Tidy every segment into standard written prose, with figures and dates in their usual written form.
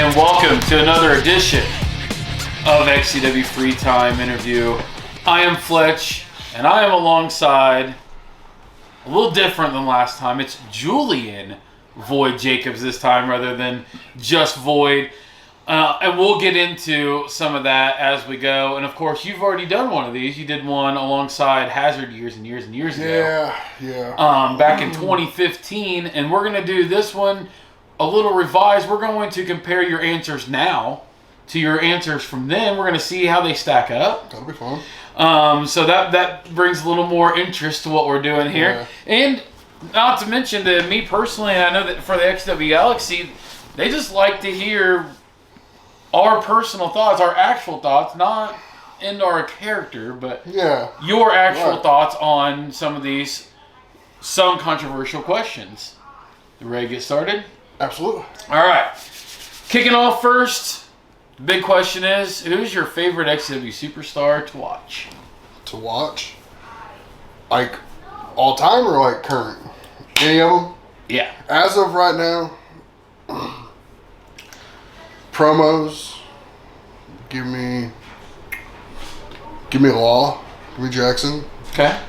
and welcome to another edition of XCW Freetime interview. I am Fletch, and I am alongside, a little different than last time, it's Julian Void Jacobs this time rather than just Void. And we'll get into some of that as we go. And of course, you've already done one of these. You did one alongside Hazard years and years and years ago. Yeah. Back in 2015. And we're going to do this one a little revised. We're going to compare your answers now to your answers from then. We're going to see how they stack up. That'll be fun. So that brings a little more interest to what we're doing here. Yeah. And not to mention that me personally, I know that for the XCW Galaxy, they just like to hear our personal thoughts, our actual thoughts, not into our character, but your actual thoughts on some of these, some controversial questions. You ready to get started? Absolutely. All right. Kicking off first, the big question is, who's your favorite XCW superstar to watch? To watch? Like, all time or like current? Any of them? Yeah. As of right now, promos, give me Law, give me Jackson. Okay.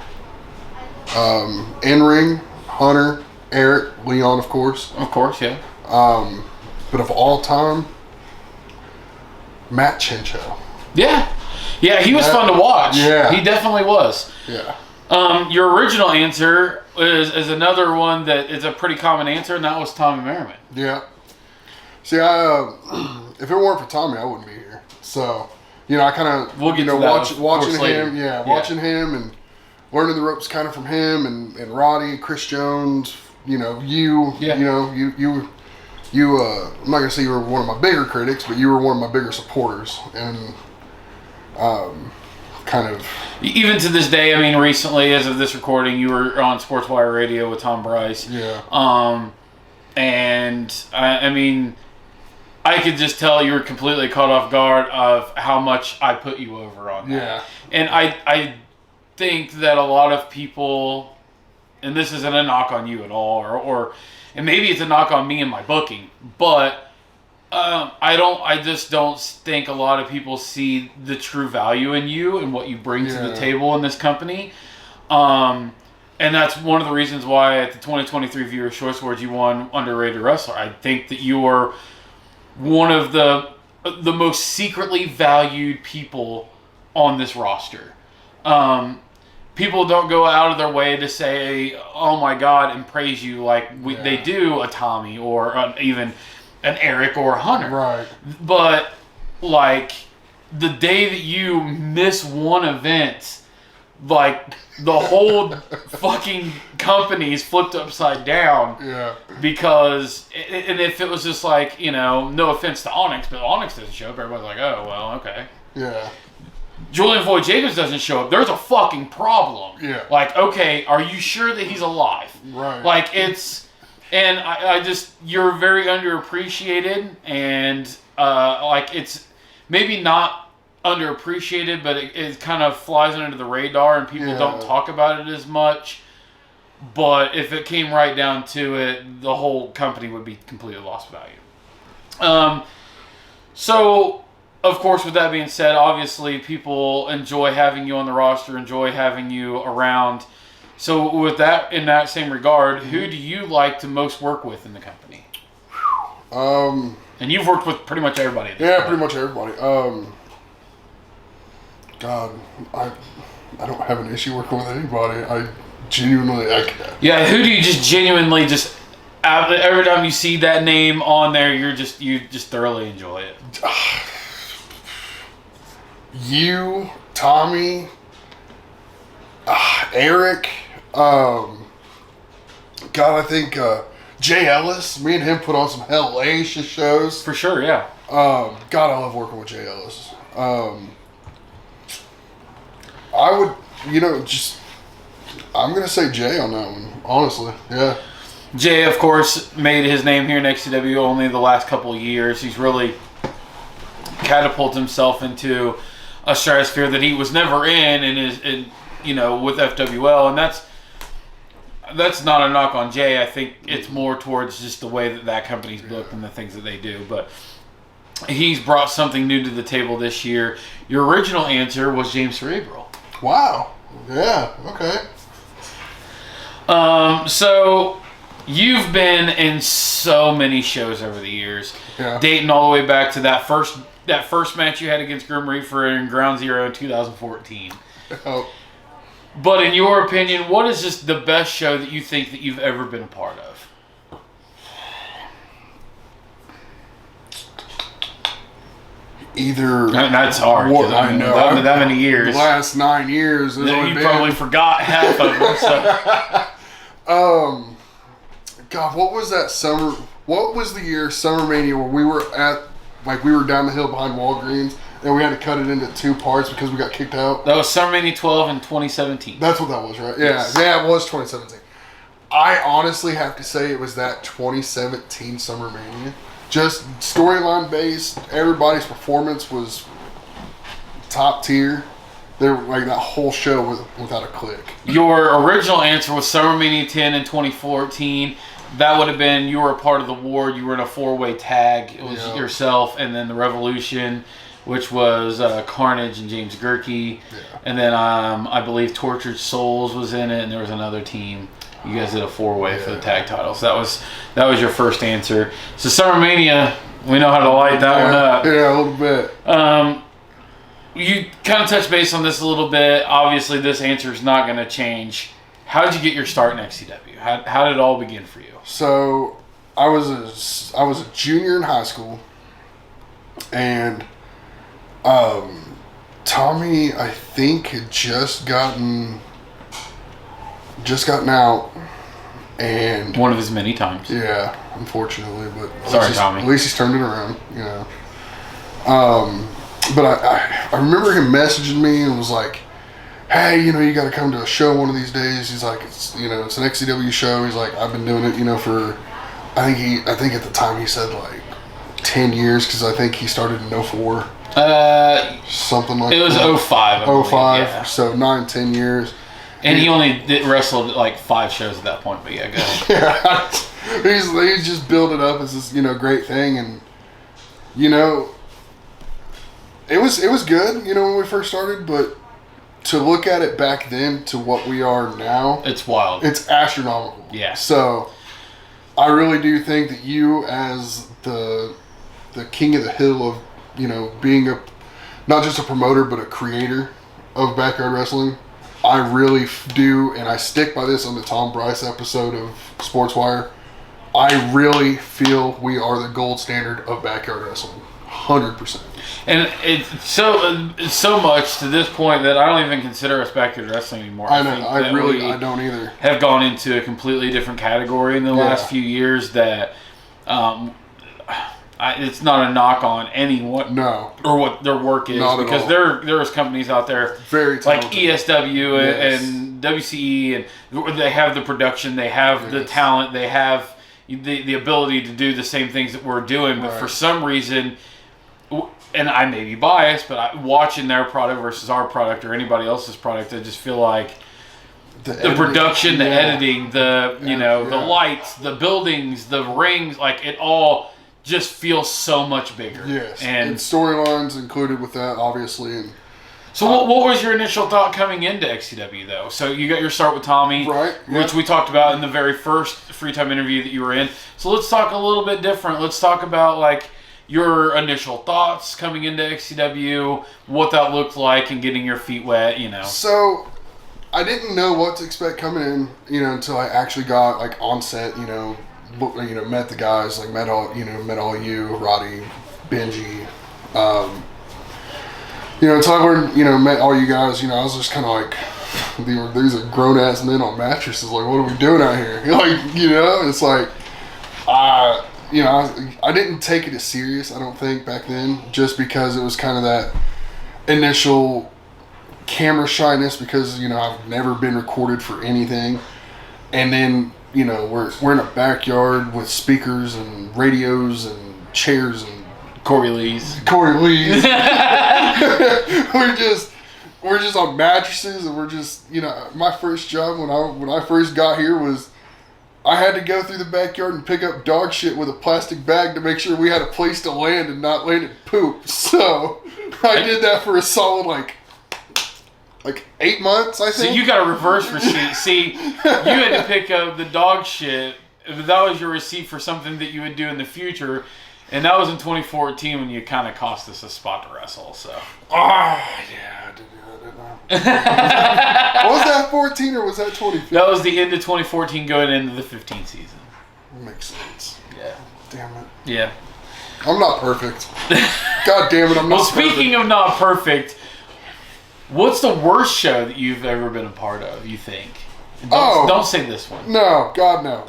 In-ring, Hunter, Eric, Leon, of course. Of course, yeah. But of all time, Matt Chincho. Yeah. Yeah, he was fun to watch. Yeah. He definitely was. Yeah. Your original answer is another one that is a pretty common answer, and that was Tommy Merriman. Yeah. See, if it weren't for Tommy, I wouldn't be here. So, I kind of, watching him, watching him and learning the ropes kind of from him and Roddy, Chris Jones, I'm not going to say you were one of my bigger critics, but you were one of my bigger supporters. And, kind of. Even to this day, I mean, recently, as of this recording, you were on Sports Wire Radio with Tom Bryce. Yeah. And I mean, I could just tell you were completely caught off guard of how much I put you over on that. Yeah. And I think that a lot of people, and this isn't a knock on you at all, and maybe it's a knock on me and my booking, but I just don't think a lot of people see the true value in you and what you bring to the table in this company. And that's one of the reasons why at the 2023 Viewer's Choice Awards you won Underrated Wrestler. I think that you are one of the most secretly valued people on this roster. People don't go out of their way to say, oh my God, and praise you like they do a Tommy or even an Eric or a Hunter. Right. But, like, the day that you miss one event, like, the whole fucking company is flipped upside down. Yeah. Because, and if it was just like, no offense to Onyx, but Onyx doesn't show up, everybody's like, oh, well, okay. Yeah. Julian Void Jacobs doesn't show up, there's a fucking problem. Yeah. Like, okay, are you sure that he's alive? Right. Like, it's... And I just, you're very underappreciated, and it's maybe not underappreciated, but it kind of flies under the radar, and people don't talk about it as much. But if it came right down to it, the whole company would be completely lost value. So, of course, with that being said, obviously people enjoy having you on the roster, enjoy having you around. So with that, in that same regard, who do you like to most work with in the company? And you've worked with pretty much everybody. Pretty much everybody. God, I don't have an issue working with anybody. I genuinely, who do you just genuinely every time you see that name on there, you just thoroughly enjoy it? You, Tommy, Eric. I think Jay Ellis. Me and him put on some hellacious shows. For sure, yeah. I love working with Jay Ellis. I would, I'm gonna say Jay on that one. Honestly, yeah. Jay, of course, made his name here in XCW only the last couple of years. He's really catapulted himself into a stratosphere that he was never in, with FWL, and that's not a knock on Jay. I think it's more towards just the way that company's booked and the things that they do. But he's brought something new to the table this year. Your original answer was James Cerebral. Wow. Yeah. Okay. So you've been in so many shows over the years, dating all the way back to that first match you had against Grim Reaper in Ground Zero in 2014. Oh. But in your opinion, what is just the best show that you think that you've ever been a part of? Either that's hard. I know that many years. The last 9 years. You probably forgot half of them. So. God, what was that summer? What was the year Summer Mania where we were down the hill behind Walgreens and we had to cut it into 2 parts because we got kicked out? That was Summer Mania 12 in 2017. That's what that was, right? Yeah, yes. Yeah, it was 2017. I honestly have to say it was that 2017 Summer Mania. Just storyline based, everybody's performance was top tier. They were like that whole show without a click. Your original answer was Summer Mania 10 in 2014. That would have been you were a part of the Ward. You were in a 4-way tag. It was yourself and then the Revolution, which was Carnage and James Gerke. Yeah. And then I believe Tortured Souls was in it, and there was another team. You guys did a 4-way for the tag titles. That was your first answer. So Summer Mania, we know how to light that one up. Yeah, a little bit. You kind of touched base on this a little bit. Obviously, this answer is not going to change. How did you get your start in XCW? How did it all begin for you? So, I was a junior in high school, and Tommy, I think, had just gotten out, and one of his many times. Yeah, unfortunately, but sorry, Tommy. At least he's turned it around, you know. But I remember him messaging me and was like, "Hey, you know, you got to come to a show one of these days." He's like, "It's an XCW show." He's like, "I've been doing it, you know, for I think at the time he said like 10 years because I think he started in 04. Something like that. It was 05. 05. Yeah. So 9-10 years. And he only wrestled like 5 shows at that point, but yeah, go ahead. Yeah, he's just built it up as this, you know, great thing, and you know, it was good, you know, when we first started, but to look at it back then to what we are now, it's wild. It's astronomical. Yeah. So I really do think that you, as the king of the hill of, you know, being not just a promoter but a creator of backyard wrestling, I really do, and I stick by this on the Tom Bryce episode of SportsWire. I really feel we are the gold standard of backyard wrestling, 100%. And it's so much to this point that I don't even consider us backyard wrestling anymore. I know, I don't either. Have gone into a completely different category in the last few years that. It's not a knock on anyone, or what their work is, not because there's companies out there very talented. Like ESW and WCE, and they have the production, they have the talent, they have the ability to do the same things that we're doing, but for some reason, and I may be biased, but watching their product versus our product or anybody else's product, I just feel like the production, the editing, the lights, the buildings, the rings, like it all just feels so much bigger. Yes, and storylines included with that, obviously. And so, what was your initial thought coming into XCW, though? So you got your start with Tommy, right? Which we talked about in the very first Freetime interview that you were in. So let's talk a little bit different. Let's talk about like your initial thoughts coming into XCW, what that looked like, and getting your feet wet. You know. So I didn't know what to expect coming in, you know, until I actually got like on set, you know, met the guys, like met all you, Roddy, Benji, you know, until I learned, you know, met all you guys, you know, I was just kind of like, these are grown ass men on mattresses, like, what are we doing out here? Like, you know, it's like, you know, I didn't take it as serious, I don't think, back then, just because it was kind of that initial camera shyness, because, you know, I've never been recorded for anything, and then, you know, we're in a backyard with speakers and radios and chairs and Corey Lee's. we're just on mattresses, and we're just, you know, my first job when I first got here was I had to go through the backyard and pick up dog shit with a plastic bag to make sure we had a place to land and not land in poop. So I did that for a solid like 8 months, I think. So you got a reverse receipt. See, you had to pick up the dog shit. That was your receipt for something that you would do in the future. And that was in 2014 when you kind of cost us a spot to wrestle. So. Yeah, I did that. Was that 14 or was that 2015? That was the end of 2014 going into the 15 season. Makes sense. Yeah. Damn it. Yeah. I'm not perfect. God damn it, I'm not perfect. Well, speaking of not perfect, what's the worst show that you've ever been a part of, you think? Don't say this one. No, God no.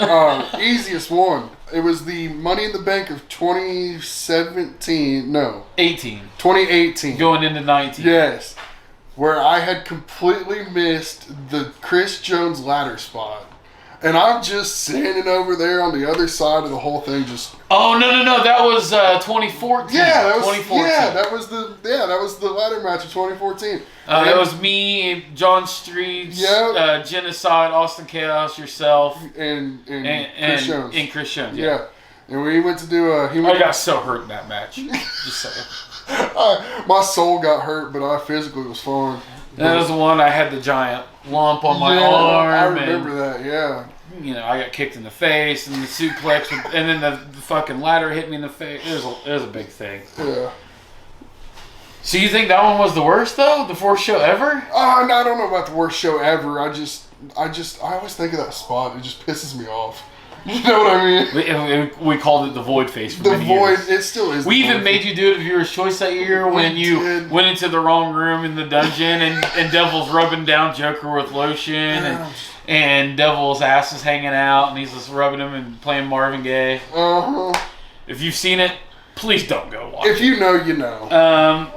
Easiest one. It was the Money in the Bank of 2017. No. 2018. Going into 19. Yes. Where I had completely missed the Chris Jones ladder spot. And I'm just standing over there on the other side of the whole thing just... Oh, no. That was 2014. Yeah, that was 2014. Yeah, that was the ladder match of 2014. It was me, John Streets, Genocide, Austin Chaos, yourself, and Chris Jones. And Chris Jones, yeah. And we went to do a... I got so hurt in that match. Just saying. My soul got hurt, but I physically was fine. That was the one I had the giant lump on my arm. I remember that, yeah. You know, I got kicked in the face, and the suplex, and then the fucking ladder hit me in the face. It was a big thing. Yeah. So you think that one was the worst, though? The worst show ever? I don't know about the worst show ever. I always think of that spot. It just pisses me off. You know what I mean? We called it the void face for many years. It still is. We even made you do it of Viewer's Choice that year when you went into the wrong room in the dungeon and Devil's rubbing down Joker with lotion and Devil's ass is hanging out and he's just rubbing him and playing Marvin Gaye. If you've seen it, please don't go watch it. If you know, you know.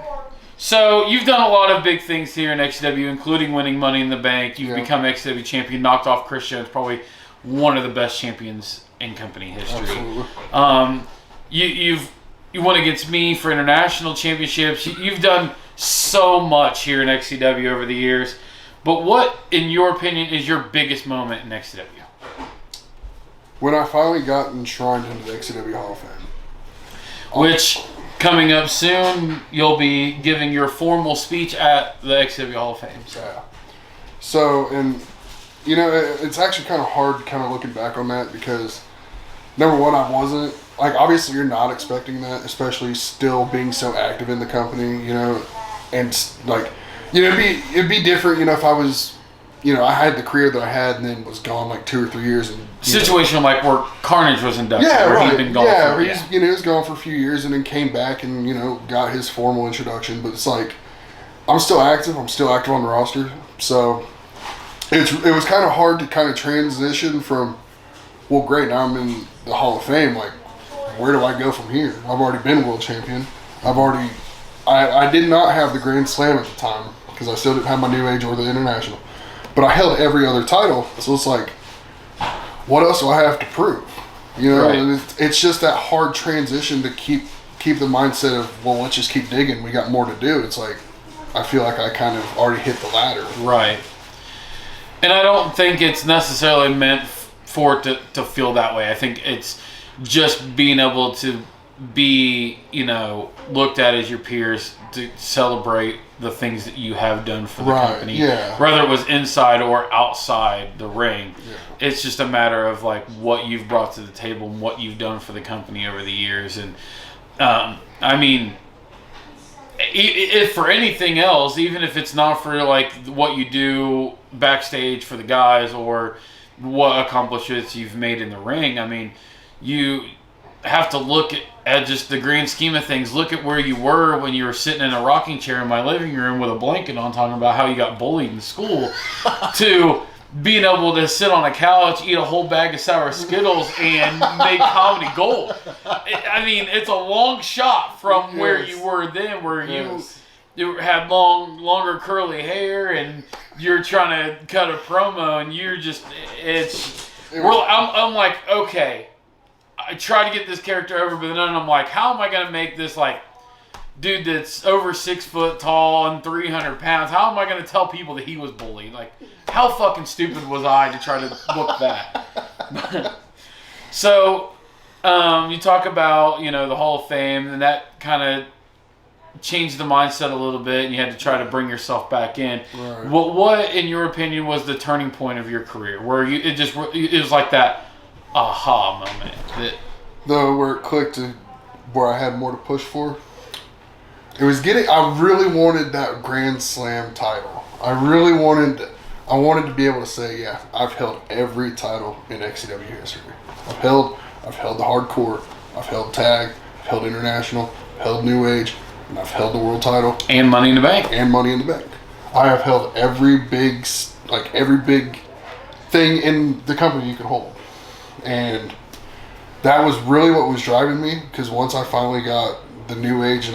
So you've done a lot of big things here in XCW, including winning Money in the Bank. You've become XCW champion, knocked off Chris Jones, probably one of the best champions in company history. Absolutely. You won against me for international championships. You've done so much here in XCW over the years. But what, in your opinion, is your biggest moment in XCW? When I finally got enshrined into the XCW Hall of Fame. Which, coming up soon, you'll be giving your formal speech at the XCW Hall of Fame. Yeah. So, and... You know, it's actually kind of hard kind of looking back on that because, number one, I wasn't, like, obviously you're not expecting that, especially still being so active in the company, you know, and, like, you know, it'd be different, you know, if I was, you know, I had the career that I had and then was gone, like, 2 or 3 years. And situation like where Carnage was inducted, where he'd been gone for, you know, he was gone for a few years and then came back and, you know, got his formal introduction, but it's like, I'm still active on the roster, so... It was kind of hard to kind of transition from, well, great, now I'm in the Hall of Fame. Like, where do I go from here? I've already been world champion. I did not have the Grand Slam at the time because I still didn't have my New Age or the International. But I held every other title, so it's like, what else do I have to prove? You know, and it's just that hard transition to keep the mindset of, well, let's just keep digging. We got more to do. It's like, I feel like I kind of already hit the ladder. Right. And I don't think it's necessarily meant for it to feel that way. I think it's just being able to be, you know, looked at as your peers to celebrate the things that you have done for the company. Yeah. Whether it was inside or outside the ring. Yeah. It's just a matter of, like, what you've brought to the table and what you've done for the company over the years. And, I mean... If for anything else, even if it's not for like what you do backstage for the guys or what accomplishments you've made in the ring, I mean, you have to look at just the grand scheme of things. Look at where you were when you were sitting in a rocking chair in my living room with a blanket on, talking about how you got bullied in school, to being able to sit on a couch, eat a whole bag of sour Skittles, and make comedy gold. I mean, it's a long shot from where you were then, where you had longer curly hair, and you're trying to cut a promo, and you're just, I'm like, okay, I try to get this character over, but then I'm like, how am I going to make this, like, dude that's over 6 foot tall and 300 pounds. How am I going to tell people that he was bullied? Like, how fucking stupid was I to try to book that? So, you talk about, the Hall of Fame, and that kind of changed the mindset a little bit, and you had to try to bring yourself back in. Right. What, in your opinion, was the turning point of your career, where it was like that aha moment? Where it clicked to where I had more to push for? It was I really wanted that Grand Slam title. I wanted to be able to say, yeah, I've held every title in XCW history. I've held the hardcore, I've held tag, I've held international, I've held New Age, and I've held the world title. And Money in the Bank. I have held every big thing in the company you can hold. And that was really what was driving me, because once I finally got the New Age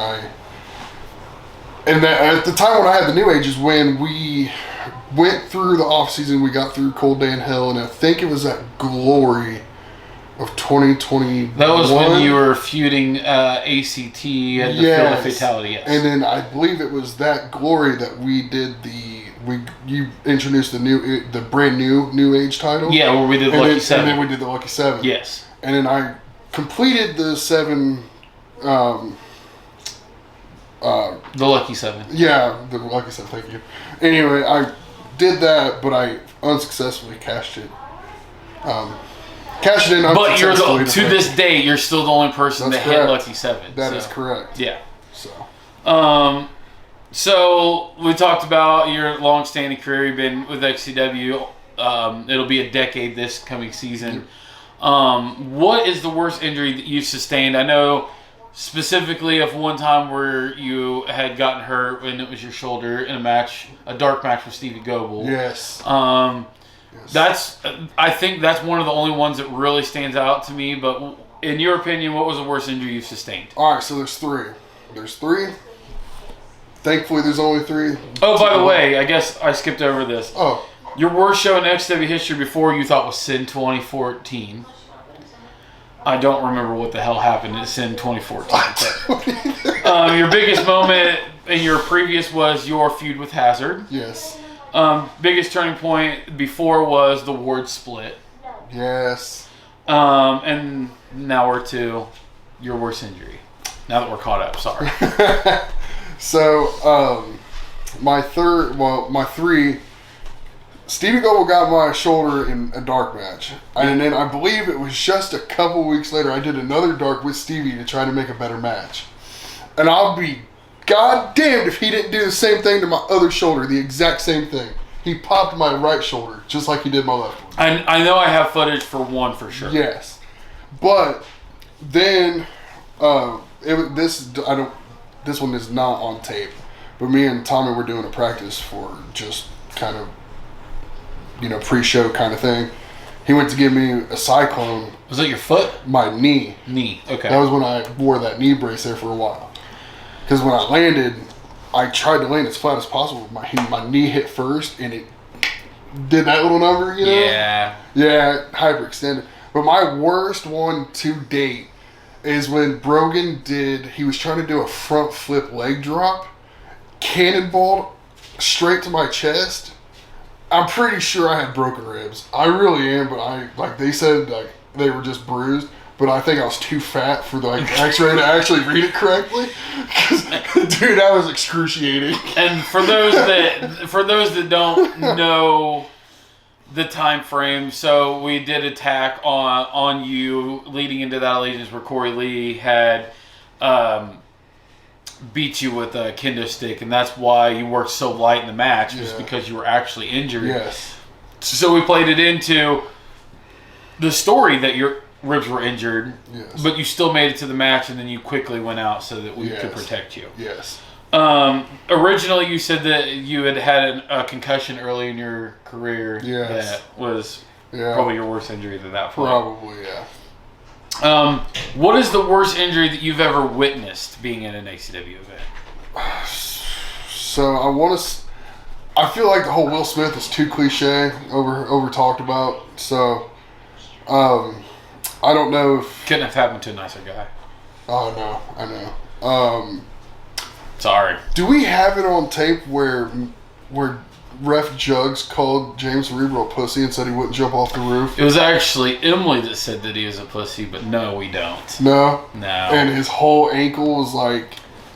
at the time when I had the New Age is when we went through the off season, we got through Cold Day in Hell, and I think it was that Glory of 2021. That was when you were feuding ACT and the Field of Fatality, yes. And then I believe it was that Glory that we did you introduced the brand new Age title. Yeah, where we did Lucky 7. And then we did the Lucky 7. Yes. And then I completed the 7. The Lucky 7. Yeah, the Lucky 7, thank you. Anyway, I did that, but I unsuccessfully cashed it. Cashed it in unsuccessfully. But to this day, you're still the only person that hit Lucky 7. That is correct. Yeah. So. So we talked about your long-standing career. You've been with XCW. It'll be a decade this coming season. Yep. What is the worst injury that you've sustained? I know specifically of one time where you had gotten hurt and it was your shoulder in a dark match with Stevie Goebel. Yes. Yes. I think that's one of the only ones that really stands out to me. But in your opinion, what was the worst injury you've sustained? All right, so there's three. Thankfully, there's only 3. Oh, by the way, I guess I skipped over this. Oh. Your worst show in XW history before you thought was Sin 2014. I don't remember what the hell happened at Sin 2014. Your biggest moment in your previous was your feud with Hazard. Yes. Biggest turning point before was the Ward split. Yes. And now we're to your worst injury. Now that we're caught up, sorry. So, my 3, Stevie Goebel got my shoulder in a dark match. And then I believe it was just a couple weeks later, I did another dark with Stevie to try to make a better match. And I'll be goddamned if he didn't do the same thing to my other shoulder, the exact same thing. He popped my right shoulder, just like he did my left one. I know I have footage for one for sure. Yes. But then, this one is not on tape, but me and Tommy were doing a practice for just kind of, pre-show kind of thing. He went to give me a cyclone. Was that your foot? My knee. Knee, okay. That was when I wore that knee brace there for a while. Because when I landed, I tried to land as flat as possible. My knee hit first, and it did that little number, Yeah. Yeah, hyperextended. But my worst one to date is when Brogan he was trying to do a front flip leg drop, cannonballed straight to my chest. I'm pretty sure I had broken ribs. I really am, but they said they were just bruised, but I think I was too fat for the X-ray to actually read it correctly. Dude, that was excruciating. And for those that don't know the time frame, so we did attack on you leading into that allegiance where Corey Lee had beat you with a kendo stick, and that's why you worked so light in the match, was because you were actually injured. Yes. So we played it into the story that your ribs were injured, but you still made it to the match, and then you quickly went out so that we could protect you. Yes. Originally, you said that you had a concussion early in your career. Yes. That was probably your worst injury to that point. Probably, yeah. What is the worst injury that you've ever witnessed being in an ACW event? So I feel like the whole Will Smith is too cliche, over talked about. So, I don't know if... Couldn't have happened to a nicer guy. Oh, no, I know. Sorry. Do we have it on tape where Ref Jugs called James Cerebral a pussy and said he wouldn't jump off the roof? It was actually Emily that said that he was a pussy, but no, we don't. No? No. And his whole ankle was like...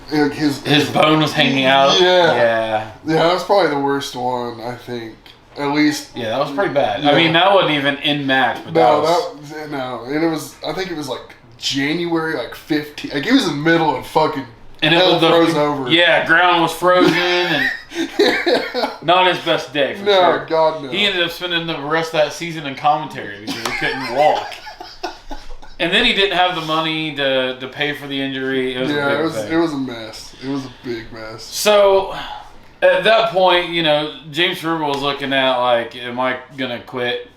His bone was hanging out? Yeah, that's probably the worst one, I think. At least... Yeah, that was pretty bad. Yeah. I mean, that wasn't even in match, but no. And it was... I think it was like January, like 15... Like, it was in the middle of fucking... And it was froze over. Yeah, ground was frozen and not his best day for sure. No, God no. He ended up spending the rest of that season in commentary because he couldn't walk. And then he didn't have the money to pay for the injury. It was it was a mess. It was a big mess. So at that point, you know, James Cerebral was looking at like, am I gonna quit?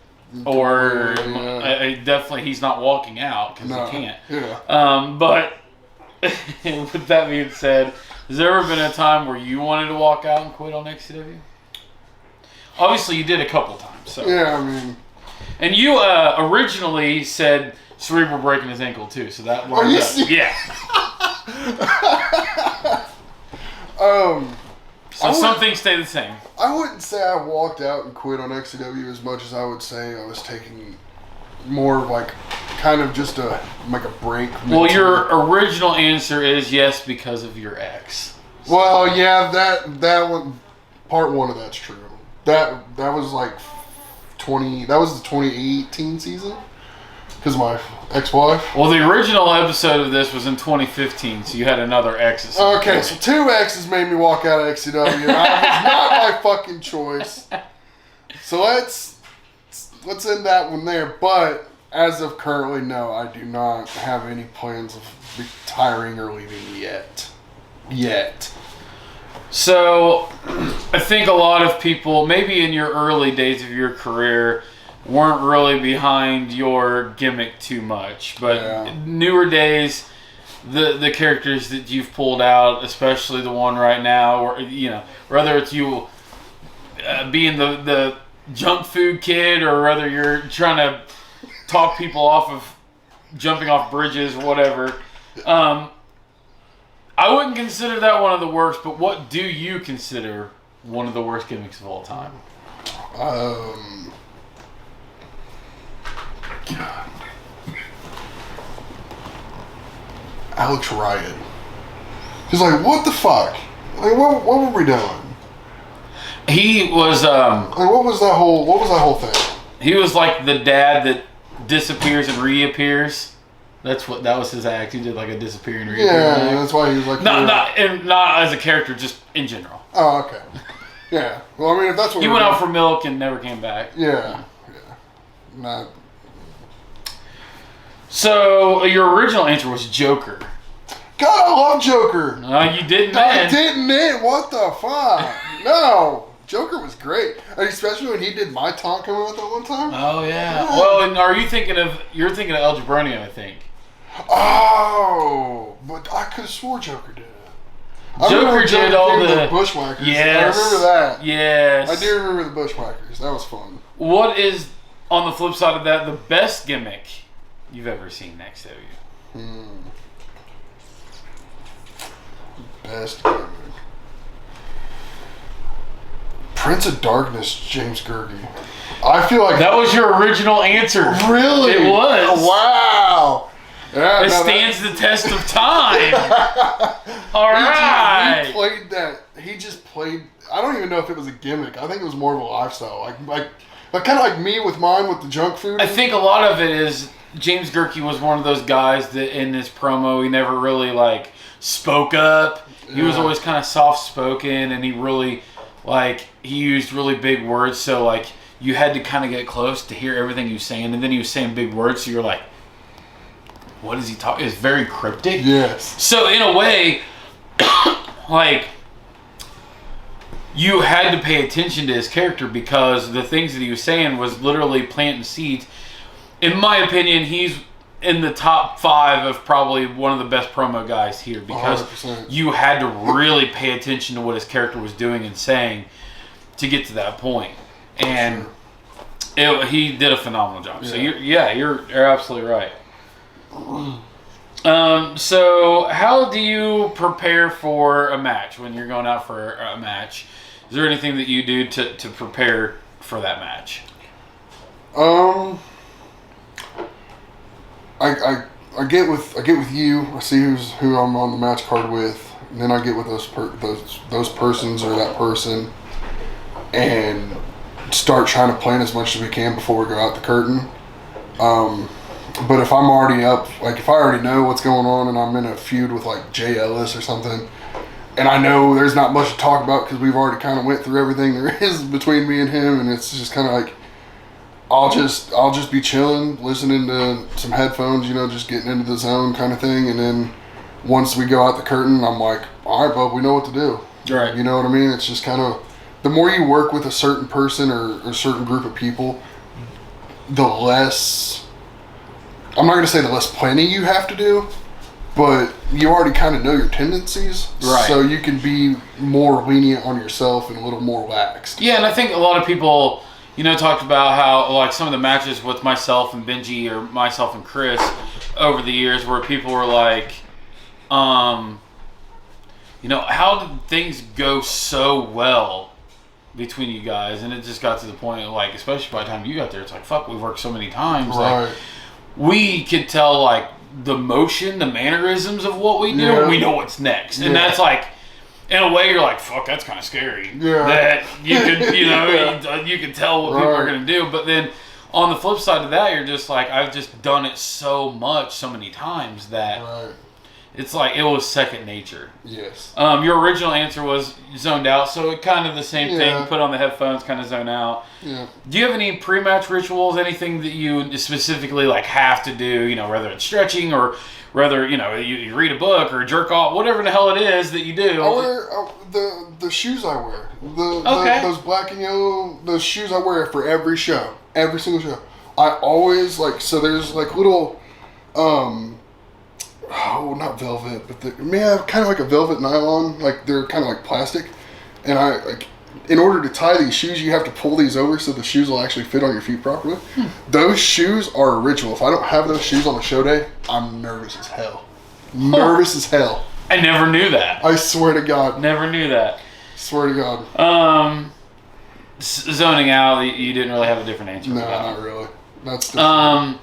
Or definitely he's not walking out because he can't. Yeah. But with that being said, has there ever been a time where you wanted to walk out and quit on XCW? Obviously, you did a couple times. So. Yeah, I mean... And you originally said Cerebral breaking his ankle, too, so that... Are you serious? Yeah. So some things stay the same. I wouldn't say I walked out and quit on XCW as much as I would say I was taking more of like... kind of just a break. Well, your original answer is yes because of your ex. Well, yeah, that one, part one of that's true. That was like 20. That was the 2018 season because my ex-wife. Well, the original episode of this was in 2015, so you had another ex. Okay, so 2 exes made me walk out of XCW. That was not my fucking choice. So let's end that one there, but. As of currently, no, I do not have any plans of retiring or leaving yet. So, I think a lot of people, maybe in your early days of your career, weren't really behind your gimmick too much. But newer days, the characters that you've pulled out, especially the one right now, or you know, whether it's you being the junk food kid, or whether you're trying to talk people off of jumping off bridges or whatever. I wouldn't consider that one of the worst, but what do you consider one of the worst gimmicks of all time? God. Alex Riot. He's like, what the fuck? Like, what were we doing? He was like, what was that whole thing? He was like the dad that disappears and reappears. That was his act. He did like a disappear and reappear. Yeah, that's why he was like not as a character, just in general. Oh, okay. Yeah. Well, I mean, if that's what he went out for milk and never came back. Yeah. Not. So your original answer was Joker. God, I love Joker. You didn't. I didn't. What the fuck? No. Joker was great, especially when he did My Talk coming out that one time. Oh yeah. Well, and you're thinking of El Jabroni, I think. Oh, but I could have swore Joker did it. Joker did all the Bushwhackers. Yes. I remember that. Yes. I do remember the Bushwhackers. That was fun. What is on the flip side of that the best gimmick you've ever seen in XCW? Best gimmick. Prince of Darkness, James Gergie. I feel like that was your original answer. Really? It was. Oh, wow. Yeah, it stands the test of time. All right. He played that. He just played. I don't even know if it was a gimmick. I think it was more of a lifestyle. Like kind of like me with mine with the junk food. I think a lot of it is James Gergie was one of those guys that in his promo he never really like spoke up. He was always kind of soft spoken, and he really. Like, he used really big words, so, like, you had to kind of get close to hear everything he was saying, and then he was saying big words, so you're like, what is he talking? It's very cryptic. Yes. So, in a way, like, you had to pay attention to his character because the things that he was saying was literally planting seeds. In my opinion, he's in the top 5 of probably one of the best promo guys here because 100%. You had to really pay attention to what his character was doing and saying to get to that point. And he did a phenomenal job. Yeah. So you're absolutely right. So how do you prepare for a match when you're going out for a match? Is there anything that you do to prepare for that match? I get with you. I see who I'm on the match card with, and then I get with those persons or that person, and start trying to plan as much as we can before we go out the curtain. But if I'm already up, like if I already know what's going on and I'm in a feud with like Jay Ellis or something, and I know there's not much to talk about because we've already kind of went through everything there is between me and him, and it's just kind of like I'll just be chilling, listening to some headphones, just getting into the zone kind of thing, and then once we go out the curtain, I'm like, all right, bub, we know what to do. Right. You know what I mean? It's just kind of the more you work with a certain person or a certain group of people, the less. I'm not going to say the less planning you have to do, but you already kind of know your tendencies. Right. So you can be more lenient on yourself and a little more laxed. Yeah, and I think a lot of people, talked about how, like, some of the matches with myself and Benji or myself and Chris over the years where people were like, how did things go so well between you guys? And it just got to the point of, like, especially by the time you got there, it's like, fuck, we've worked so many times. Right. Like, we could tell, like, the motion, the mannerisms of what we do, and we know what's next. And that's like, in a way, you're like, fuck, that's kind of scary. Yeah. That you could, you can tell what people are going to do. But then on the flip side of that, you're just like, I've just done it so much, so many times that it's like, it was second nature. Yes. Your original answer was zoned out, so it kind of the same thing. Put on the headphones, kind of zone out. Yeah. Do you have any pre-match rituals? Anything that you specifically like have to do? Whether it's stretching or whether you read a book or jerk off, whatever the hell it is that you do. I wear the shoes I wear. Those black and yellow. Those shoes I wear for every show, every single show. I always so there's like little. Not velvet, but kind of like a velvet nylon, like they're kind of like plastic. And in order to tie these shoes, you have to pull these over so the shoes will actually fit on your feet properly. Those shoes are a ritual. If I don't have those shoes on the show day, I'm nervous as hell. Nervous as hell. I never knew that. I swear to God. Never knew that. Swear to God. Zoning out, you didn't really have a different answer. No, not really. That's different.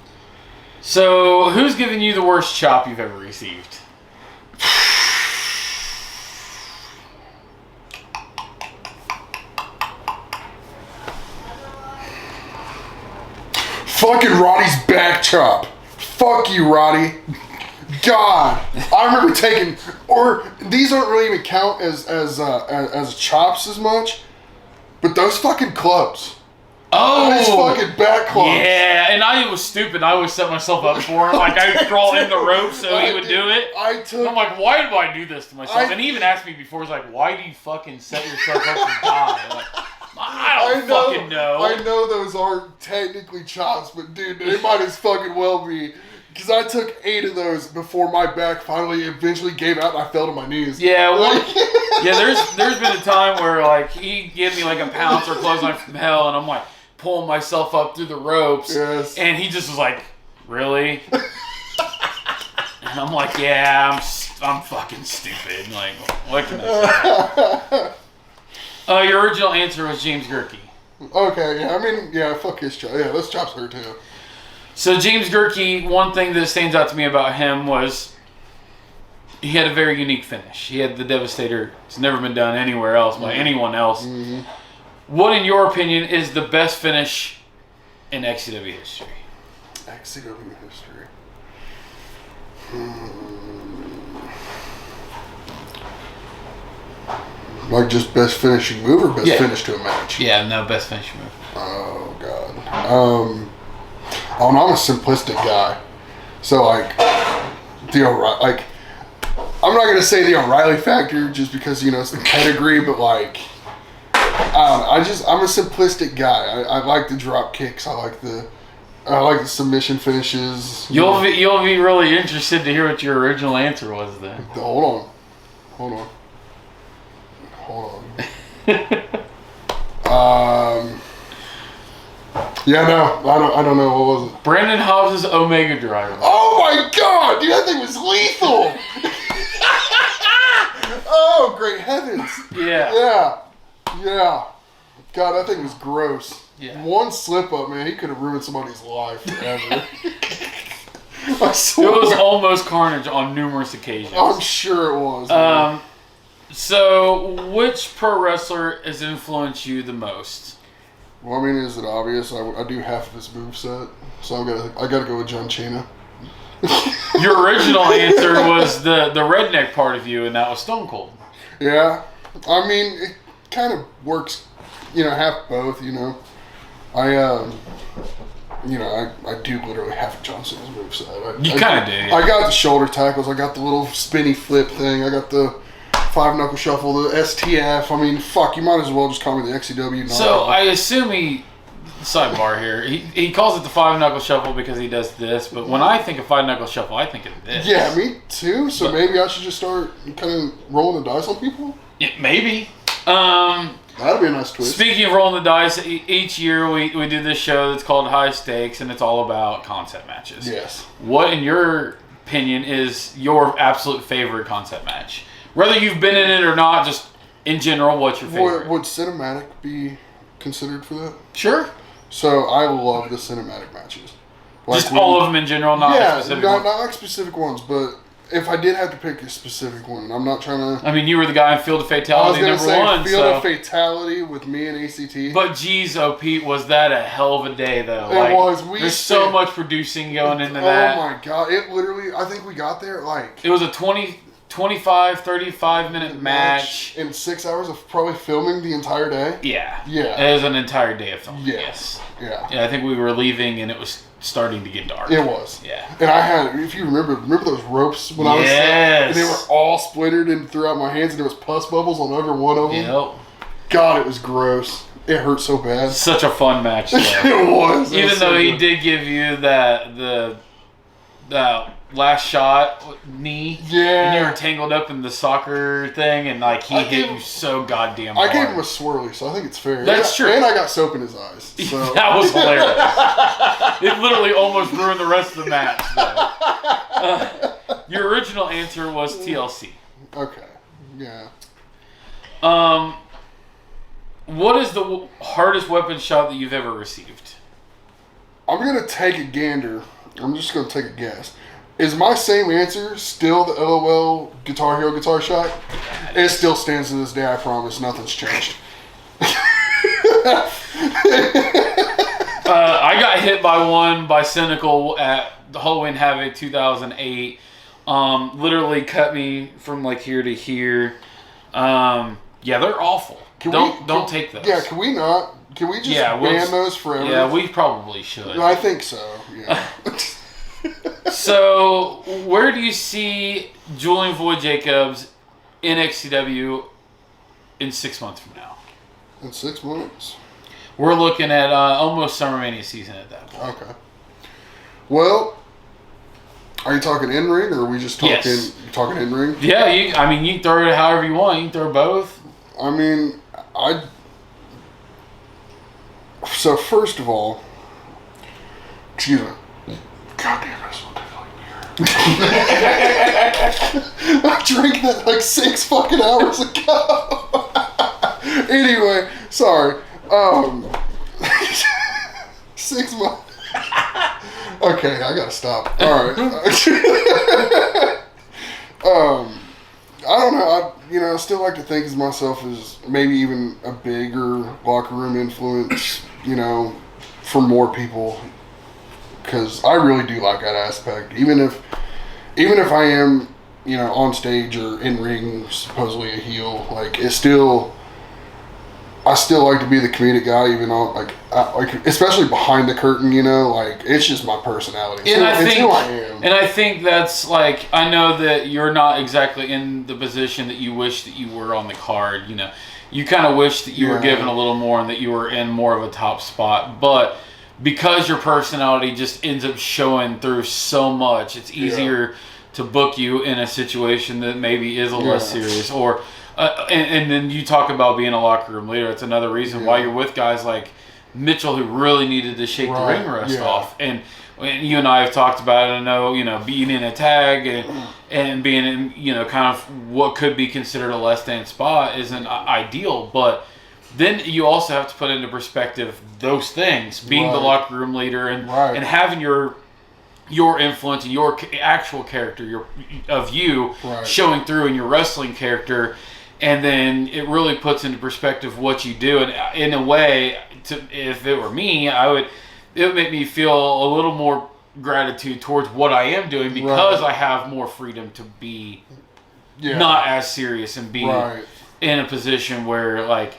So, who's given you the worst chop you've ever received? Fucking Roddy's back chop. Fuck you, Roddy. God, I remember taking, or these don't really even count as chops as much, but those fucking clubs. Oh, his fucking back clubs. Yeah, and I was stupid. I always set myself up for him. Like, I would crawl in the rope so he would do it. I'm like, why do I do this to myself? And he even asked me before, he's like, why do you fucking set yourself up to die? Like, I don't fucking know. I know those aren't technically chops, but dude, they might as fucking well be. Because I took 8 of those before my back finally eventually gave out and I fell to my knees. Yeah, there's been a time where like he gave me like a pounce or clothesline from hell, and I'm like pulling myself up through the ropes, and he just was like, really? And I'm like, yeah, I'm fucking stupid. Like, what can I say? Your original answer was James Gerke. Okay, yeah, I mean, yeah, fuck his chop. Yeah, those chops hurt too. So James Gerke, one thing that stands out to me about him was he had a very unique finish. He had the Devastator. It's never been done anywhere else by anyone else. Mm-hmm. What, in your opinion, is the best finish in XCW history? XCW history. Like just best finishing move or best finish to a match? Yeah, no, best finishing move. Oh, God. I'm a simplistic guy. So, like, I'm not going to say the O'Reilly factor just because, it's the pedigree, but, like, I'm a simplistic guy. I like the drop kicks. I like the submission finishes. You'll be really interested to hear what your original answer was then. Hold on. Yeah, no, I don't know. What was it? Brandon Hobbs' Omega Driver. Oh my God, dude, that thing was lethal. Oh, great heavens. Yeah. Yeah. God, that thing was gross. Yeah. One slip up, man, he could have ruined somebody's life forever. I swear. It was almost carnage on numerous occasions. I'm sure it was. Man. So, which pro wrestler has influenced you the most? Well, I mean, is it obvious? I do half of his moveset, so I gotta go with John Cena. Your original answer was the redneck part of you, and that was Stone Cold. Yeah, I mean, it kind of works, half both. I do literally half of John Cena's moveset. You kind of do. Yeah. I got the shoulder tackles. I got the little spinny flip thing. I got the 5-knuckle shuffle, the STF. I mean, fuck, you might as well just call me the XCW. So I assume sidebar here. He calls it the 5-knuckle shuffle because he does this, but when I think of 5-knuckle shuffle, I think of this. Yeah, me too. So maybe I should just start kind of rolling the dice on people? Yeah, maybe. That'd be a nice twist. Speaking of rolling the dice, each year we do this show that's called High Stakes, and it's all about concept matches. Yes. What, in your opinion, is your absolute favorite concept match? Whether you've been in it or not, just in general, what's your favorite? Would cinematic be considered for that? Sure. So I love the cinematic matches. Just all of them in general, not specific ones? Not like specific ones, but if I did have to pick a specific one, I'm not trying to... I mean, you were the guy in Field of Fatality #1. Field of Fatality with me and ACT. But geez, oh Pete, was that a hell of a day, though. It was. There's so much producing going into that. Oh my God. It literally, I think we got there It was a 25, 35-minute match. In 6 hours of probably filming the entire day? Yeah. Yeah. It was an entire day of filming, yes. Yeah. Yeah, I think we were leaving and it was starting to get dark. It was. Yeah. And I had, if you remember those ropes when I was and they were all splintered and throughout my hands and there was pus bubbles on every one of them. Yep. God, it was gross. It hurt so bad. Such a fun match, though. It was. Even though he did give you the last shot knee. Yeah. And you were tangled up in the soccer thing and he hit you so goddamn hard. I gave him a swirly, so I think it's fair. That's true. And I got soap in his eyes. So. That was hilarious. It literally almost ruined the rest of the match, though. Your original answer was TLC. Okay. Yeah. What is the hardest weapon shot that you've ever received? I'm going to take a gander. I'm just going to take a guess. Is my same answer still the LOL Guitar Hero guitar shot? It still stands to this day, I promise. Nothing's changed. I got hit by Cynical at the Halloween Havoc 2008. Literally cut me from here to here. Yeah, they're awful. Don't take those. Yeah, can we not? Can we just ban those forever? Yeah, we probably should. I think so, yeah. So, where do you see Julian Void Jacobs in XCW in 6 months from now? In 6 months? We're looking at almost SummerMania season at that point. Okay. Well, are you talking in-ring or are we just talking in-ring? Yeah, you can throw it however you want. You can throw both. I mean, so first of all, excuse me. God damn, I smell beer. I drank that 6 fucking hours ago. Anyway, sorry. 6 months. Okay, I gotta stop. All right. I don't know. I still like to think of myself as maybe even a bigger locker room influence, for more people. Because I really do like that aspect. Even if I am, on stage or in ring, supposedly a heel, I still like to be the comedic guy, even on especially behind the curtain. It's just my personality. And it's who I am. And I think that's I know that you're not exactly in the position that you wish that you were on the card. You kind of wish that you were given a little more and that you were in more of a top spot, but because your personality just ends up showing through so much, it's easier to book you in a situation that maybe is a less serious. Or and then you talk about being a locker room leader. It's another reason why you're with guys like Mitchell who really needed to shake the ring rust off. And you and I have talked about it. I know, being in a tag and being in, kind of what could be considered a less than spot isn't ideal. But then you also have to put into perspective those things, being the locker room leader and having your influence and your actual character of you showing through in your wrestling character. And then it really puts into perspective what you do. And in a way, if it were me, it would make me feel a little more gratitude towards what I am doing because I have more freedom to be not as serious and be in a position where,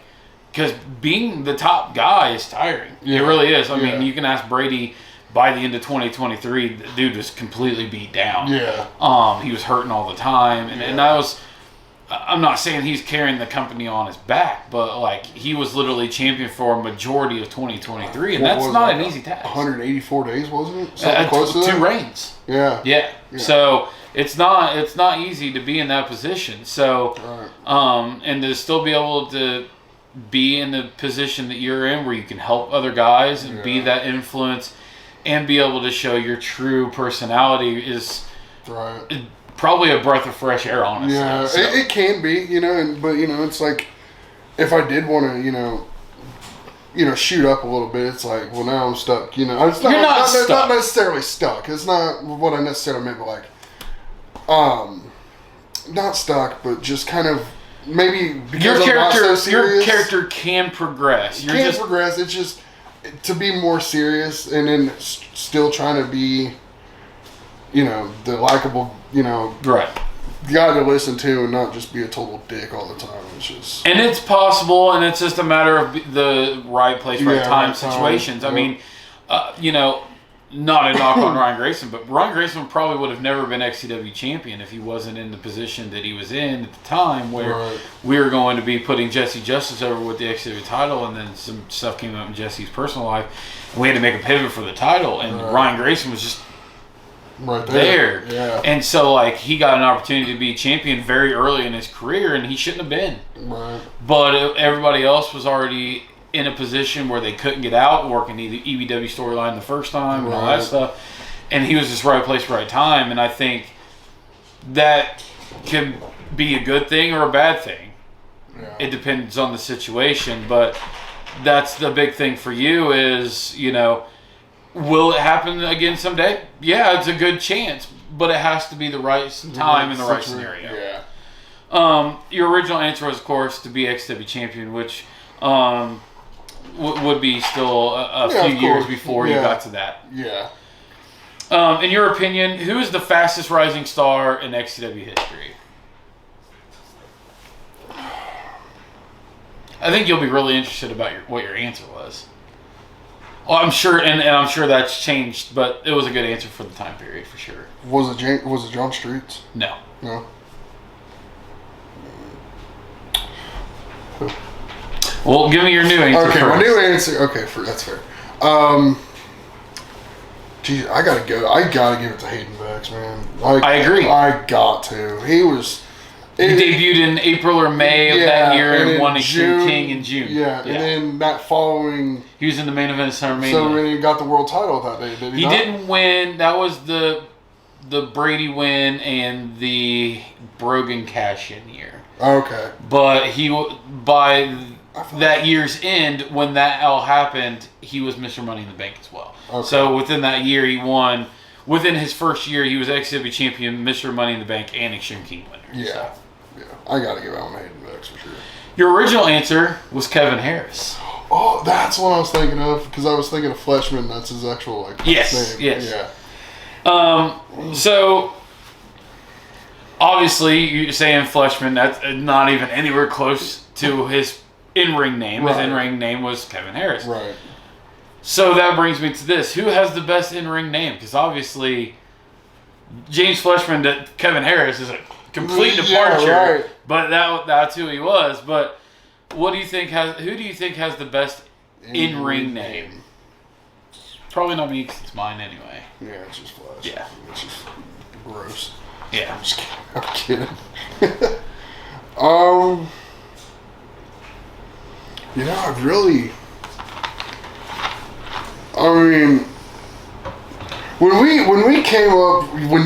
because being the top guy is tiring. It really is. I mean, you can ask Brady. By the end of 2023, the dude was completely beat down. He was hurting all the time, and that was. I'm not saying he's carrying the company on his back, but he was literally champion for a majority of 2023, and that's not an easy task. 184 days, wasn't it? Something close to that? 2 reigns. Yeah. So it's not easy to be in that position. So, and to still be able to be in the position that you're in, where you can help other guys and be that influence, and be able to show your true personality is probably a breath of fresh air, honestly. Yeah, so. It can be, but it's like if I did want to, shoot up a little bit, it's like, well, now I'm stuck. It's not necessarily stuck. It's not what I necessarily meant, but not stuck, but just kind of maybe because your character can progress. Progress. It's just to be more serious, and then still trying to be, the likable, guy to listen to, and not just be a total dick all the time. It's just, and it's possible, and it's just a matter of the right place, right time situations. I mean, not a knock on Ryan Grayson, but Ryan Grayson probably would have never been XCW champion if he wasn't in the position that he was in at the time, where we were going to be putting Jesse Justice over with the XCW title, and then some stuff came up in Jesse's personal life, and we had to make a pivot for the title, and Ryan Grayson was just there. Yeah. And so, he got an opportunity to be champion very early in his career, and he shouldn't have been. Right. But everybody else was already in a position where they couldn't get out, working the EBW storyline the first time and all that stuff. And he was just right place, right time. And I think that can be a good thing or a bad thing. Yeah. It depends on the situation. But that's the big thing for you is, will it happen again someday? Yeah, it's a good chance. But it has to be the right time and the right scenario. Yeah. Your original answer was, of course, to be XW champion, which would be still a few years before you got to that. Yeah. In your opinion, who is the fastest rising star in XCW history? I think you'll be really interested about what your answer was. Well, I'm sure, and I'm sure that's changed, but it was a good answer for the time period for sure. Was it John Streets? No. No. Well, give me your new answer. Okay, first. my new answer. Okay, that's fair. Geez, I gotta go. I gotta give it to Hayden Vex, man. I agree. I got to. He was. He debuted in April or May of that year and won Extreme King in June. Yeah, and then that following. He was in the main event of SummerMania. So when he got the world title that day, did he? He didn't win. That was the Brady win and the Brogan cash-in year. Okay. But by that year's end, when that all happened, he was Mr. Money in the Bank as well. Okay. So within that year, he won. Within his first year, he was XCW champion, Mr. Money in the Bank, and Extreme King winner. Yeah. So. Yeah. I got to give out on Hayden Vex for sure. Your original answer was Kevin Harris. Oh, that's what I was thinking of, because I was thinking of Fleshman. That's his actual name. Yes. Yeah. So obviously, you're saying Fleshman. That's not even anywhere close to his in-ring name. His in-ring name was Kevin Harris. Right. So that brings me to this: who has the best in-ring name? Because obviously, James Fleshman to Kevin Harris is a complete departure. Yeah, right. But that's who he was. But what do you think who do you think has the best in-ring name? Probably not me, because it's mine anyway. Yeah, it's just Flash. Yeah. It's just gross. Yeah. I'm just kidding. I I mean, when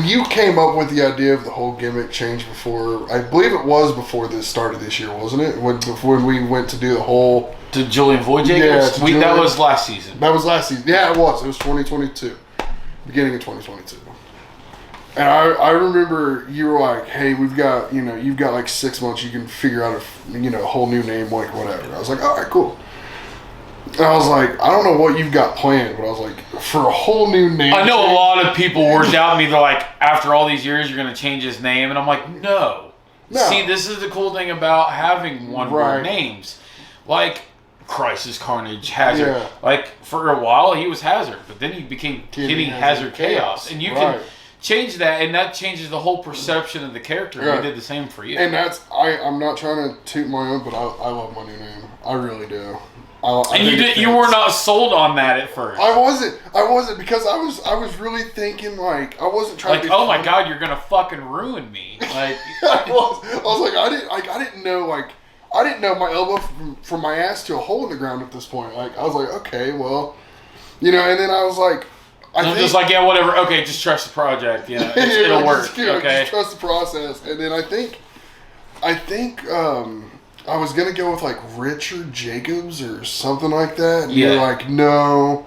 you came up with the idea of the whole gimmick change before, I believe it was before this started this year, wasn't it? When we went to do the whole to Julian Void Jacobs, that was last season. That was last season. Yeah, it was. It was 2022, beginning of 2022. And I remember you were like, "Hey, you've got like 6 months. You can figure out a whole new name, like whatever." I was like, "All right, cool." And I was like, I don't know what you've got planned, but I was like, for a whole new name. I know a lot of people were doubting me. They're like, after all these years, you're going to change his name. And I'm like, no. See, this is the cool thing about having one-word names. Like, Crisis, Carnage, Hazard. Yeah. Like, for a while, he was Hazard. But then he became Kenny Hazard Chaos. And you can change that, and that changes the whole perception of the character. Yeah. We did the same for you. And I'm not trying to toot my own, but I love my new name. I really do. And you were not sold on that at first. I wasn't because I was really thinking like I wasn't trying to be oh my god, you're gonna fucking ruin me. Like I was like I didn't know my elbow from my ass to a hole in the ground at this point. Like I was like, okay, well, and then I was like I'm just like, yeah, whatever, okay, just trust the project, it'll work. Okay. Just trust the process. And then I think I was gonna go with like Richard Jacobs or something like that. And you're like, no.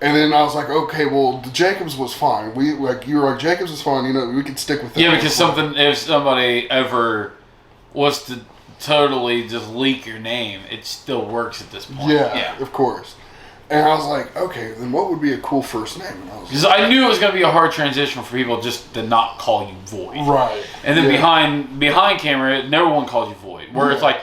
And then I was like, okay, well, the Jacobs was fine. You were like, Jacobs was fine. We could stick with that. Yeah, because if somebody ever was to totally just leak your name, it still works at this point. Yeah, of course. And I was like, okay, then what would be a cool first name? Because I knew it was going to be a hard transition for people just to not call you Void. Right. And then behind camera, no one calls you Void. Where it's like,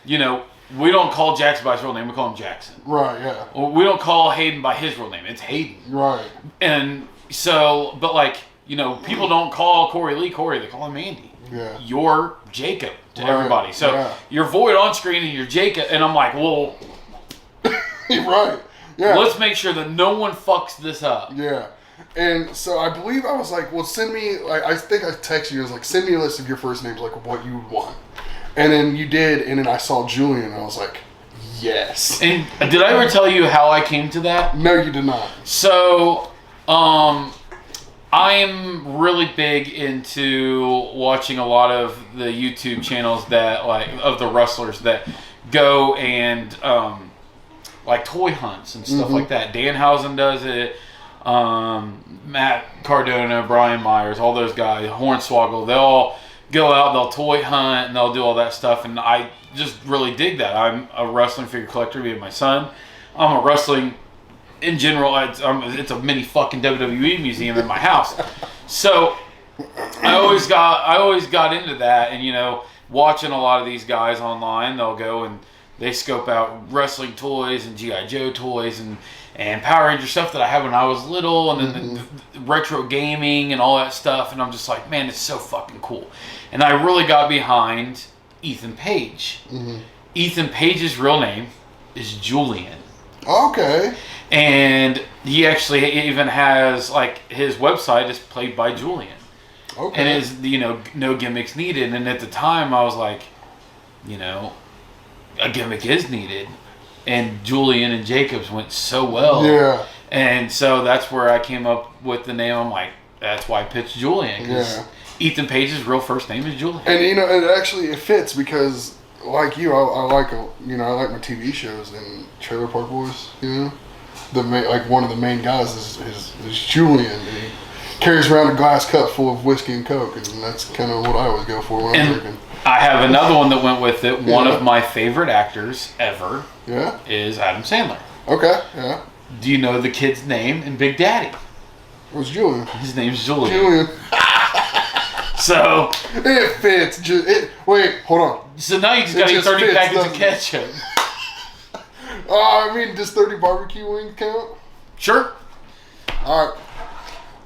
we don't call Jackson by his real name. We call him Jackson. Right, yeah. Or we don't call Hayden by his real name. It's Hayden. Right. And so, but like, people don't call Corey Lee Corey. They call him Andy. Yeah. You're Jacob to everybody. So you're Void on screen and you're Jacob. And I'm like, well. Right. Yeah. Let's make sure that no one fucks this up. Yeah. And so I believe I was like, well, send me, I think I texted you. I was like, send me a list of your first names, like what you would want. And then you did, and then I saw Julian, and I was like, yes. And did I ever tell you how I came to that? No, you did not. So, I'm really big into watching a lot of the YouTube channels that, of the wrestlers that go and, toy hunts and stuff like that. Danhausen does it. Matt Cardona, Brian Myers, all those guys, Hornswoggle, they all go out, they'll toy hunt, and they'll do all that stuff, and I just really dig that. I'm a wrestling figure collector via my son. I'm a wrestling, in general, it's a mini fucking WWE museum in my house. So, I always got into that, and watching a lot of these guys online, they'll go and they scope out wrestling toys and G.I. Joe toys and Power Ranger stuff that I had when I was little, and then the retro gaming and all that stuff, and I'm just like, man, it's so fucking cool. And I really got behind Ethan Page. Mm-hmm. Ethan Page's real name is Julian. Okay. And he actually even has, his website is played by Julian. Okay. And is, no gimmicks needed. And at the time, I was like, a gimmick is needed. And Julian and Jacobs went so well. Yeah. And so that's where I came up with the name. I'm like, that's why I pitched Julian. Because Ethan Page's real first name is Julian. And, it fits because, like you, I like my TV shows and Trailer Park Boys, one of the main guys is Julian. And he carries around a glass cup full of whiskey and Coke. And that's kind of what I always go for when I'm drinking. I have another one that went with it. One of my favorite actors ever is Adam Sandler. Okay, yeah. Do you know the kid's name in Big Daddy? What's Julian? His name's Julian. Julian. So it fits. Wait, hold on. So now you just got to eat 30 packets of ketchup. Does 30 barbecue wings count? Sure. All right.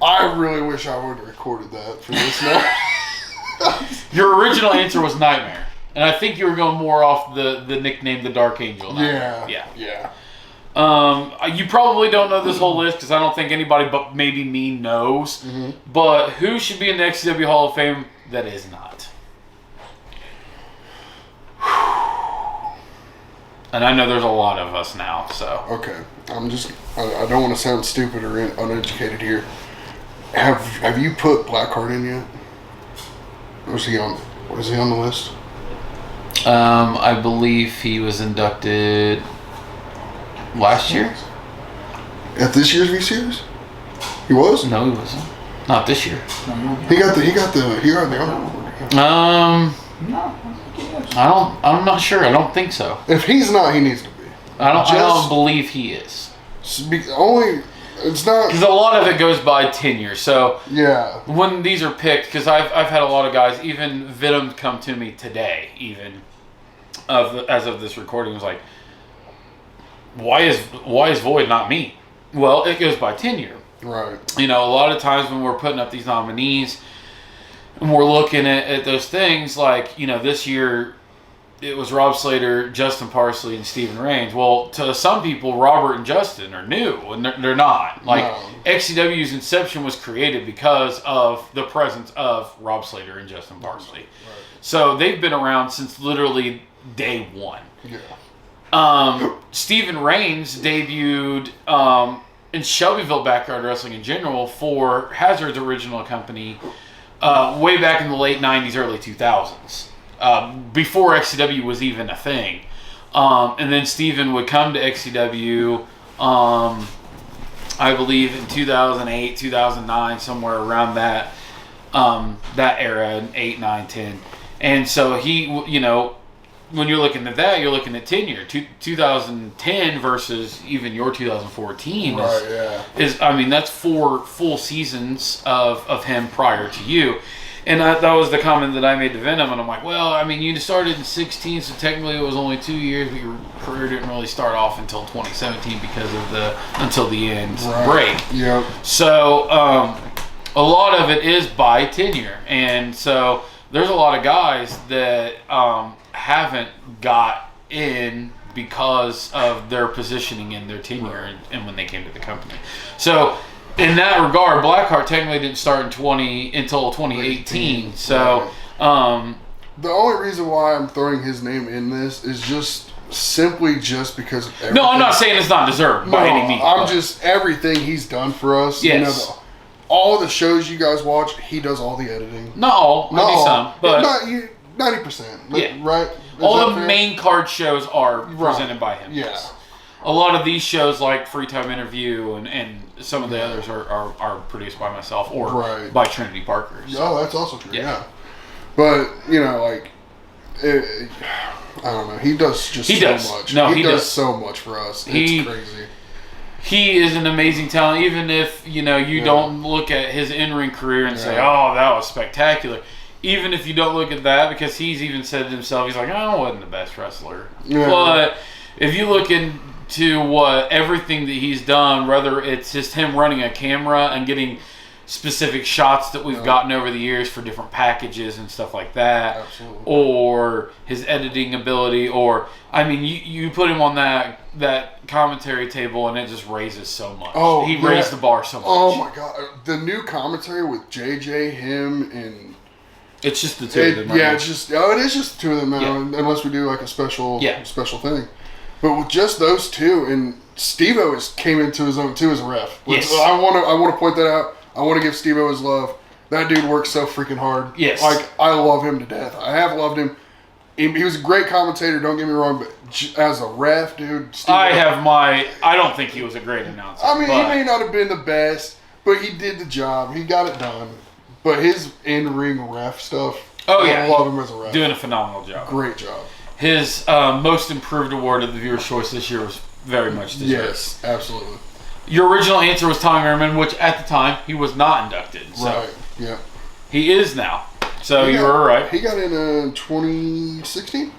I really wish I would have recorded that for this now. Your original answer was Nightmare. And I think you were going more off the nickname The Dark Angel. Yeah. You probably don't know this whole list because I don't think anybody but maybe me knows. Mm-hmm. But who should be in the XCW Hall of Fame that is not? And I know there's a lot of us now, so. Okay. I'm just I don't want to sound stupid or uneducated here. Have you put Blackheart in yet? Was he on the list? I believe he was inducted last year. At this year's V Series? He was? No, he wasn't. Not this year. He got the honor. I'm not sure. I don't think so. If he's not, he needs to be. I don't believe he is. It's not, because a lot of it goes by tenure. So yeah, when these are picked, because I've had a lot of guys, even Vitum come to me today, even as of this recording, was like, why is Void not me? Well, it goes by tenure. Right. You know, a lot of times when we're putting up these nominees and we're looking at those things, like, you know, this year it was Rob Slater, Justin Parsley, and Stephen Raines. Well, to some people, Robert and Justin are new, and they're not. Like, no. XCW's inception was created because of the presence of Rob Slater and Justin Parsley. Right. So they've been around since literally day one. Yeah. Stephen Raines debuted in Shelbyville Backyard Wrestling in general for Hazard's original company way back in the late 90s, early 2000s. Before XCW was even a thing. And then Steven would come to XCW, I believe in 2008, 2009, somewhere around that era, 8, 9, 10. And so he, you know, when you're looking at that, you're looking at tenure. 2010 versus even your 2014 is I mean, that's 4 full seasons of him prior to you. And that was the comment that I made to Venom, and I'm like, well, I mean, you started in 16, so technically it was only 2 years, but your career didn't really start off until 2017 because of until the end break. Yep. So a lot of it is by tenure, and so there's a lot of guys that haven't got in because of their positioning and their tenure and when they came to the company. So in that regard, Blackheart technically didn't start until 2018. So the only reason why I'm throwing his name in this is just simply because of everything. No, I'm not saying it's not deserved by any means. I'm just everything he's done for us. Yes. You know, all the shows you guys watch, he does all the editing. Not all, maybe some, but 90%. Yeah. Right? All the main card shows are presented by him. Yeah. A lot of these shows, like Freetime Interview and some of the others, are produced by myself or by Trinity Parker. So. Oh, that's also true. Yeah. But you know, like, I don't know. He does so much. No, he does so much for us. It's crazy. He is an amazing talent. Even if you don't look at his in-ring career and say, "Oh, that was spectacular." Even if you don't look at that, because he's even said to himself, he's like, I wasn't the best wrestler. Yeah. But if you look into everything that he's done, whether it's just him running a camera and getting specific shots that we've gotten over the years for different packages and stuff like that, or his editing ability, or, I mean, you put him on that commentary table and it just raises so much. Oh, he raised the bar so much. Oh my God. The new commentary with JJ, him, and... It's just the two of them. Right? Yeah, it is just the two of them now, unless we do like a special thing. But with just those two, and Steve-O came into his own too as a ref. Yes. I want to point that out. I want to give Steve-O his love. That dude works so freaking hard. Yes. Like, I love him to death. I have loved him. He was a great commentator, don't get me wrong, but as a ref, dude, Steve-O, I don't think he was a great announcer. I mean, he may not have been the best, but he did the job. He got it done. But his in-ring ref stuff, I love him as a ref. Doing a phenomenal job. Great job. His most improved award of the Viewer's Choice this year was very much deserved. Yes, absolutely. Your original answer was Tommy Herman, which at the time he was not inducted. So right, yeah. He is now. So you were right. He got in 2016?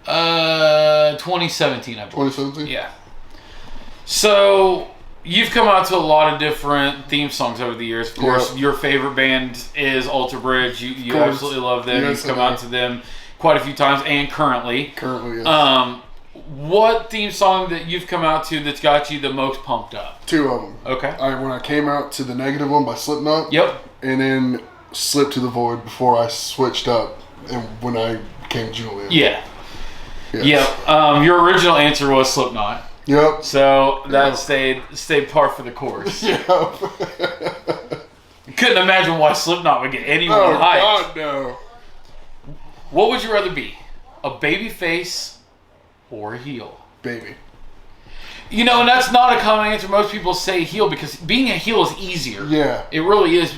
2017, I believe. 2017? Yeah. So... You've come out to a lot of different theme songs over the years. Of course, your favorite band is Alter Bridge. You absolutely love them. Yes, you've come out to them quite a few times, and currently. Currently, yes. What theme song that you've come out to that's got you the most pumped up? 2 of them. Okay. When I came out to the Negative one by Slipknot. Yep. And then Slip to the Void before I switched up, and when I became Julian. Yeah. Yes. Yep. Your original answer was Slipknot. Yep. So that stayed par for the course. Yep. Couldn't imagine why Slipknot would get anyone hyped. God, no. What would you rather be? A baby face or a heel? Baby. You know, and that's not a common answer. Most people say heel because being a heel is easier. Yeah. It really is.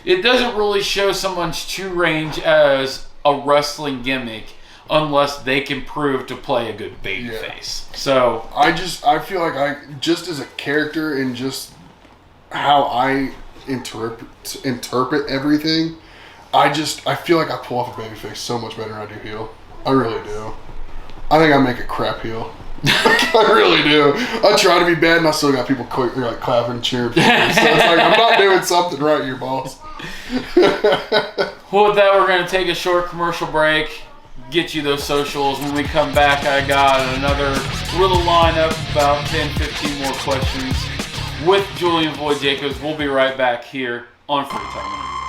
It doesn't really show someone's true range as a wrestling gimmick unless they can prove to play a good baby face. So I feel like I just as a character and just how I interpret everything, I feel like I pull off a baby face so much better than I do heel. I really do. I think I make a crap heel. I really do. I try to be bad and I still got people like clapping and cheering. So it's like I'm not doing something right here, boss. Well, with that, we're going to take a short commercial break. Get you those socials. When we come back, I got another little lineup, about 10-15 more questions with Julian Void Jacobs. We'll be right back here on Freetime.